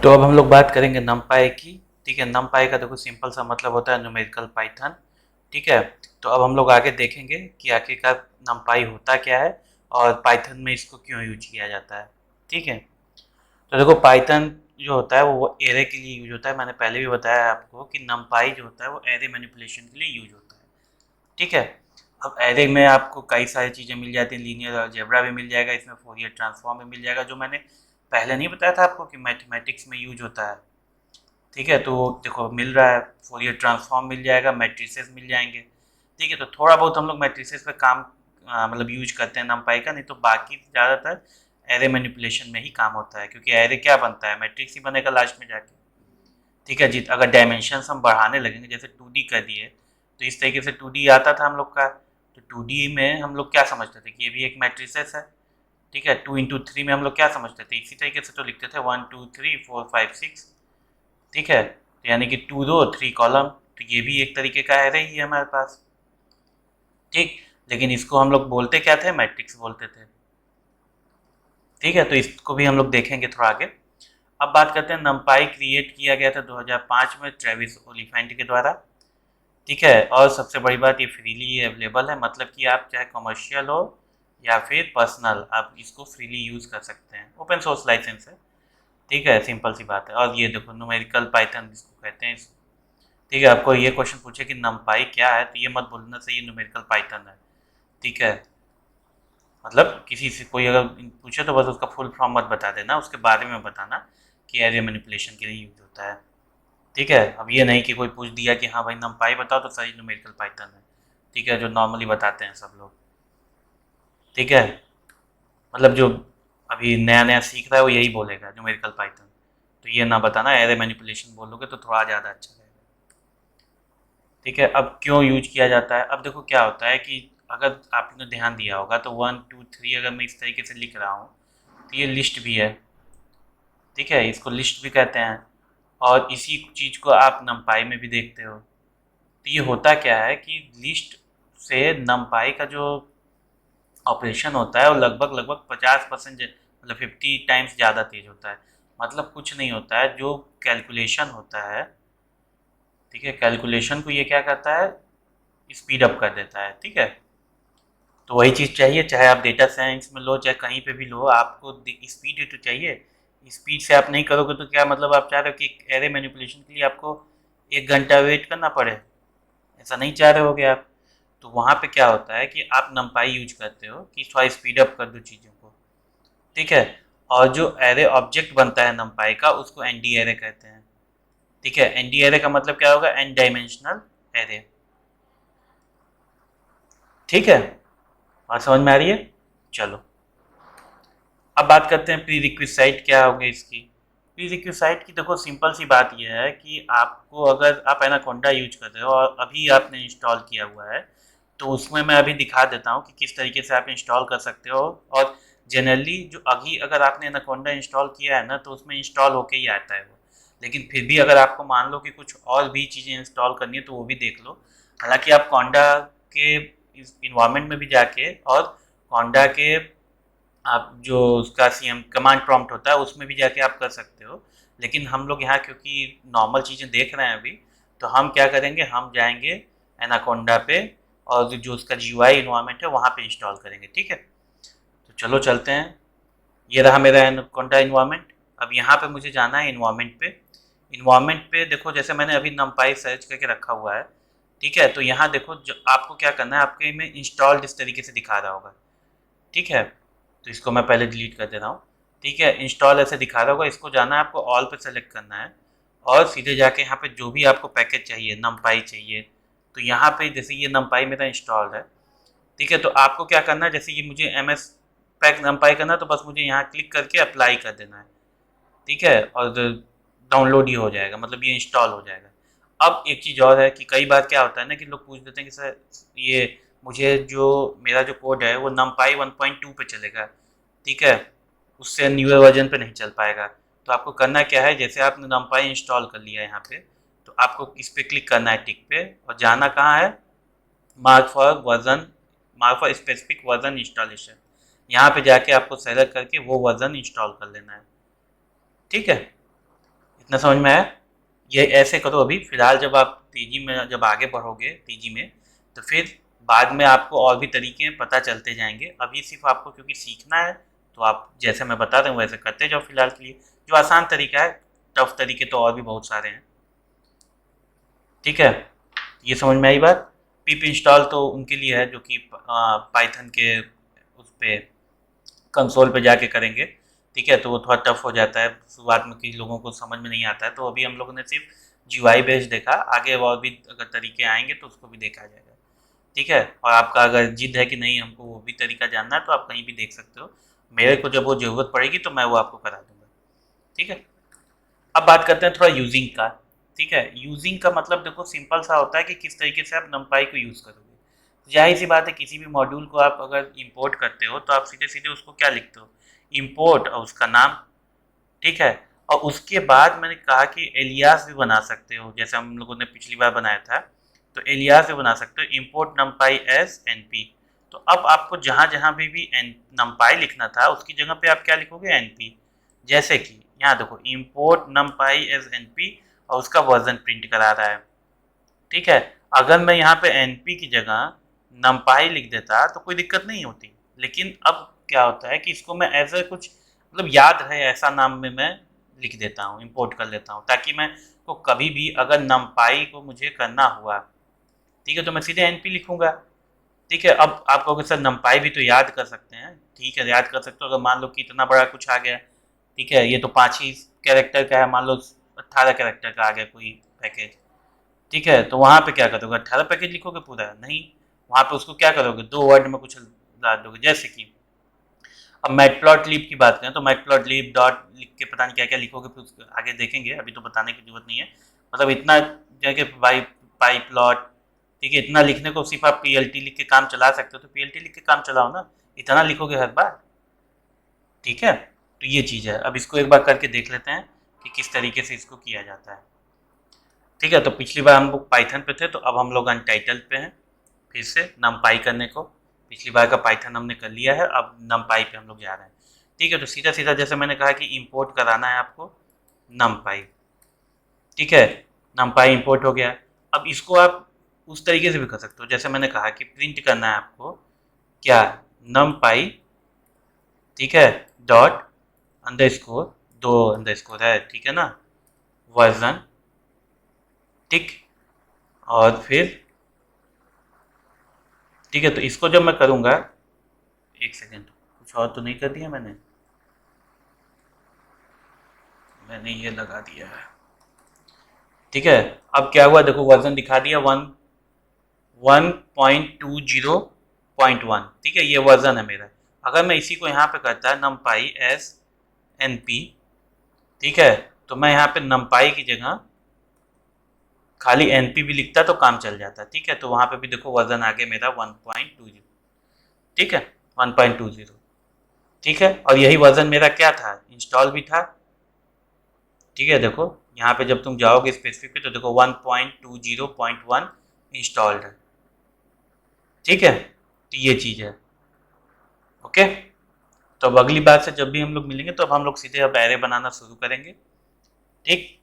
तो अब हम लोग बात करेंगे नमपाई की। ठीक है, नमपाई का देखो सिंपल सा मतलब होता है न्यूमेरिकल पाइथन। ठीक है, तो अब हम लोग आगे देखेंगे कि आखिरकार नमपाई होता क्या है और पाइथन में इसको क्यों यूज किया जाता है। ठीक है, तो देखो पाइथन जो होता है वो एरे के लिए यूज होता है। मैंने पहले भी बताया आपको कि नमपाई जो होता है वो एरे मैनिपुलेशन के लिए यूज होता है। ठीक है, अब एरे में आपको कई सारी चीज़ें मिल जाती हैं, लीनियर अलजेब्रा भी मिल जाएगा, इसमें फोरियर ट्रांसफॉर्म भी मिल जाएगा, जो मैंने पहले नहीं बताया था आपको कि मैथमेटिक्स में यूज होता है। ठीक है, तो देखो मिल रहा है, फोरियर ट्रांसफॉर्म मिल जाएगा, मैट्रिसेस मिल जाएंगे। ठीक है, तो थोड़ा बहुत हम लोग मैट्रिसेस पे काम मतलब यूज करते हैं नमपाई का, नहीं तो बाकी ज़्यादातर एरे मैनिपुलेशन में ही काम होता है, क्योंकि एरे क्या बनता है, मैट्रिक्स ही बनेगा लास्ट में जाके। ठीक है जी, अगर डायमेंशन हम बढ़ाने लगेंगे, जैसे 2D कर दिए, तो इस तरीके से 2D आता था हम लोग का, तो 2D में हम लोग क्या समझते थे कि ये भी एक मैट्रिसेस है। ठीक है, 2 into 3 में हम लोग क्या समझते थे, इसी तरीके से तो लिखते थे 1 2 3 4 5 6। ठीक है, तो यानी कि 2 रो 3 कॉलम, तो ये भी एक तरीके का एरे ही है हमारे पास। ठीक, लेकिन इसको हम लोग बोलते क्या थे, मैट्रिक्स बोलते थे। ठीक है, तो इसको भी हम लोग देखेंगे थोड़ा आगे। अब बात करते हैं, नमपाई क्रिएट किया गया था 2005 में ट्रेविस ओलिफेंट के द्वारा। ठीक है, और सबसे बड़ी बात ये फ्रीली अवेलेबल है, मतलब कि आप चाहे कमर्शियल हो या फिर पर्सनल, आप इसको फ्रीली यूज़ कर सकते हैं, ओपन सोर्स लाइसेंस है। ठीक है, सिंपल सी बात है। और ये देखो न्यूमेरिकल पाइथन जिसको कहते हैं इसको। ठीक है, आपको ये क्वेश्चन पूछे कि नमपाई क्या है, तो ये मत बोलना से ये न्यूमेरिकल पाइथन है। ठीक है, मतलब किसी से कोई अगर पूछे तो बस उसका फुल फॉर्म मत बता देना, उसके बारे में बताना कि एरे मैनिपुलेशन के लिए यूज होता है। ठीक है, अब ये नहीं कि कोई पूछ दिया कि हाँ भाई नमपाई बताओ तो सही न्यूमेरिकल पाइथन है। ठीक है, जो नॉर्मली बताते हैं सब लोग। ठीक है, मतलब जो अभी नया नया सीख रहा है वो यही बोलेगा न्यूमेरिकल पाइथन। तो ये ना बताना, एरे मैनिपुलेशन बोलोगे तो थोड़ा ज़्यादा अच्छा रहेगा। ठीक है, अब क्यों यूज किया जाता है, अब देखो क्या होता है कि अगर आपने ध्यान दिया होगा तो 1 2 3 अगर मैं इस तरीके से लिख रहा हूँ, तो ये लिस्ट भी है। ठीक है, इसको लिस्ट भी कहते हैं, और इसी चीज़ को आप नमपाई में भी देखते हो। तो ये होता क्या है कि लिस्ट से नमपाई का जो ऑपरेशन होता है वो लगभग लगभग 50% मतलब 50 टाइम्स ज़्यादा तेज होता है। मतलब कुछ नहीं होता है, जो कैलकुलेशन होता है, ठीक है, कैलकुलेशन को ये क्या करता है, स्पीड अप कर देता है। ठीक है, तो वही चीज़ चाहिए, चाहे आप डेटा साइंस में लो चाहे कहीं पे भी लो, आपको स्पीड ही तो चाहिए। स्पीड से आप नहीं करोगे तो क्या मतलब, आप चाह रहे हो कि एरे मैनिपुलेशन के लिए आपको 1 घंटा वेट करना पड़े, ऐसा नहीं चाह रहे होगे आप। तो वहाँ पे क्या होता है कि आप नमपाई यूज करते हो कि थोड़ा स्पीड अप कर दो चीज़ों को। ठीक है, और जो एरे ऑब्जेक्ट बनता है नमपाई का उसको एनडी एरे कहते हैं। ठीक है, एनडी एरे का मतलब क्या होगा, एन डायमेंशनल एरे। ठीक है, बात समझ में आ रही है। चलो, अब बात करते हैं प्री रिक्विसाइट क्या होंगे इसकी। प्री रिक्विसाइट की देखो सिंपल सी बात यह है कि आपको, अगर आप एनाकोंडा यूज कर रहे हो और अभी आपने इंस्टॉल किया हुआ है, तो उसमें मैं अभी दिखा देता हूँ कि किस तरीके से आप इंस्टॉल कर सकते हो। और जनरली जो अभी अगर आपने एनाकोंडा इंस्टॉल किया है ना, तो उसमें इंस्टॉल होके ही आता है वो। लेकिन फिर भी अगर आपको मान लो कि कुछ और भी चीज़ें इंस्टॉल करनी है तो वो भी देख लो। हालांकि आप कोंडा के इन्वायरमेंट में भी जाके और कोंडा के आप जो उसका सीएम कमांड प्रॉम्प्ट होता है उसमें भी जाके आप कर सकते हो। लेकिन हम लोग यहाँ क्योंकि नॉर्मल चीज़ें देख रहे हैं अभी, तो हम क्या करेंगे, हम जाएंगे एनाकोंडा पे और जो उसका जीयूआई इन्वायरमेंट है वहाँ पे इंस्टॉल करेंगे। ठीक है, तो चलो चलते हैं। ये रहा मेरा एनाकोंडा इन्वायरमेंट। अब यहाँ पे मुझे जाना है इन्वायरमेंट पे। इन्वायरमेंट पे देखो, जैसे मैंने अभी नमपाई सर्च करके रखा हुआ है। ठीक है, तो यहाँ देखो जो आपको क्या करना है, आपके में इंस्टॉल्ड इस तरीके से दिखा रहा होगा। ठीक है, तो इसको मैं पहले डिलीट कर दे रहा हूँ। ठीक है, इंस्टॉल ऐसे दिखा रहा होगा, इसको जाना है आपको, ऑल पे सेलेक्ट करना है और सीधे जाके यहाँ पे जो भी आपको पैकेज चाहिए, नमपाई चाहिए, तो यहाँ पे जैसे ये नमपाई मेरा इंस्टॉल है। ठीक है, तो आपको क्या करना है, जैसे ये मुझे एम एस पैक नमपाई करना है तो बस मुझे यहाँ क्लिक करके अप्लाई कर देना है। ठीक है, और डाउनलोड ही हो जाएगा, मतलब ये इंस्टॉल हो जाएगा। अब एक चीज़ और है कि कई बार क्या होता है ना कि लोग पूछ देते हैं कि सर ये मुझे जो मेरा जो कोड है वो नमपाई 1.2 पे चलेगा। ठीक है, उससे न्यूअर वर्जन पे नहीं चल पाएगा। तो आपको करना क्या है, जैसे आपने नमपाई इंस्टॉल कर लिया है यहाँ पे, तो आपको इस पर क्लिक करना है टिक पे, और जाना कहाँ है, mark for version, mark for specific version installation. यहाँ पे जाके आपको सेलेक्ट करके वो वर्जन इंस्टॉल कर लेना है। ठीक है, इतना समझ में आया? ये ऐसे करो अभी फिलहाल, जब आप तेजी में जब आगे बढ़ोगे तेजी में, तो फिर बाद में आपको और भी तरीके पता चलते जाएंगे। अभी सिर्फ आपको क्योंकि सीखना है, तो आप जैसे मैं बता रहा हूँ वैसे करते जाओ फिलहाल के लिए। जो आसान तरीका है, टफ तरीके तो और भी बहुत सारे हैं। ठीक है, ये समझ में आई बात? पिप इंस्टॉल तो उनके लिए है जो कि पाइथन के उस पे कंसोल पे जाके करेंगे। ठीक है, तो वो थोड़ा टफ हो जाता है शुरुआत में, कि लोगों को समझ में नहीं आता है। तो अभी हम लोगों ने सिर्फ जीयूआई बेस्ड देखा, आगे और भी अगर तरीके आएंगे तो उसको भी देखा जाएगा। ठीक है, और आपका अगर जिद है कि नहीं हमको वो भी तरीका जानना है, तो आप कहीं भी देख सकते हो। मेरे को जब वो ज़रूरत पड़ेगी तो मैं वो आपको करा दूंगा। ठीक है, अब बात करते हैं थोड़ा यूजिंग का। ठीक है, यूजिंग का मतलब देखो सिंपल सा होता है कि किस तरीके से आप numpy को यूज़ करोगे। जाहिर सी बात है, किसी भी मॉड्यूल को आप अगर इंपोर्ट करते हो तो आप सीधे सीधे उसको क्या लिखते हो, इंपोर्ट और उसका नाम। ठीक है, और उसके बाद मैंने कहा कि एलियास भी बना सकते हो, जैसे हम लोगों ने पिछली बार बनाया था। तो एलियास भी बना सकते हो, इंपोर्ट numpy एस np। तो अब आपको जहाँ जहाँ भी numpy लिखना था उसकी जगह पे आप क्या लिखोगे, np। जैसे कि यहाँ देखो, इंपोर्ट numpy एज np, और उसका वर्जन प्रिंट करा रहा है। ठीक है, अगर मैं यहाँ पे np की जगह numpy लिख देता तो कोई दिक्कत नहीं होती। लेकिन अब क्या होता है कि इसको मैं एज ए कुछ मतलब याद है ऐसा नाम में मैं लिख देता हूँ, इंपोर्ट कर लेता हूँ, ताकि मैं को कभी भी अगर numpy को मुझे करना हुआ, ठीक है, तो मैं सीधे np लिखूंगा। ठीक है, अब आप कहोगे सर numpy भी तो याद कर सकते हैं। ठीक है, याद कर सकते हो, अगर मान लो कि इतना बड़ा कुछ आ गया। ठीक है, ये तो 5 ही कैरेक्टर का है, मान लो 18 कैरेक्टर का आ गया कोई पैकेज। ठीक है, तो वहाँ पे क्या करोगे, 18 पैकेज लिखोगे पूरा? नहीं, वहाँ पे उसको क्या करोगे, 2 वर्ड में कुछ डाल दोगे। जैसे कि अब मैटप्लॉटलिब की बात करें, तो मैटप्लॉटलिब डॉट लिख के पता नहीं क्या क्या लिखोगे, फिर उसके आगे देखेंगे, अभी तो बताने की जरूरत नहीं है। मतलब इतना जगह बाई पाई प्लॉट। ठीक है, इतना लिखने को सिर्फ आप पीएलटी लिख के काम चला सकते हो, तो पीएलटी लिख के काम चलाओ ना, इतना लिखोगे हर बार। ठीक है, तो ये चीज़ है। अब इसको एक बार करके देख लेते हैं कि किस तरीके से इसको किया जाता है। ठीक है, तो पिछली बार हम लोग पाइथन पे थे, तो अब हम लोग अनटाइटल पे हैं फिर से numpy करने को। पिछली बार का पाइथन हमने कर लिया है, अब numpy पे हम लोग जा रहे हैं। ठीक है, तो सीधा सीधा जैसे मैंने कहा कि इंपोर्ट कराना है आपको numpy। ठीक है, numpy इंपोर्ट हो गया। अब इसको आप उस तरीके से भी कर सकते हो, जैसे मैंने कहा कि प्रिंट करना है आपको क्या, numpy। ठीक है, डॉट अंडरस्कोर, 2 अंडरस्कोर है, ठीक है ना, वर्जन। ठीक, और फिर ठीक है, तो इसको जब मैं करूँगा, एक सेकेंड, कुछ और तो नहीं कर दिया मैंने? मैंने ये लगा दिया है। ठीक है, अब क्या हुआ देखो, वर्जन दिखा दिया 1.20.1। ठीक है, ये वर्जन है मेरा। अगर मैं इसी को यहाँ पे करता है numpy एस np, ठीक है, तो मैं यहाँ पे numpy की जगह खाली np भी लिखता तो काम चल जाता। ठीक है, तो वहाँ पे भी देखो वर्जन आ गया मेरा 1.20। ठीक है, 1.20। ठीक है, और यही वर्जन मेरा क्या था, इंस्टॉल भी था। ठीक है, देखो यहाँ पे जब तुम जाओगे स्पेसिफिक पे, तो देखो 1.20.1 इंस्टॉल्ड है। ठीक है, तो ये चीज़ है। ओके, तो अब अगली बार से जब भी हम लोग मिलेंगे, तो अब हम लोग सीधे अब एरे बनाना शुरू करेंगे। ठीक,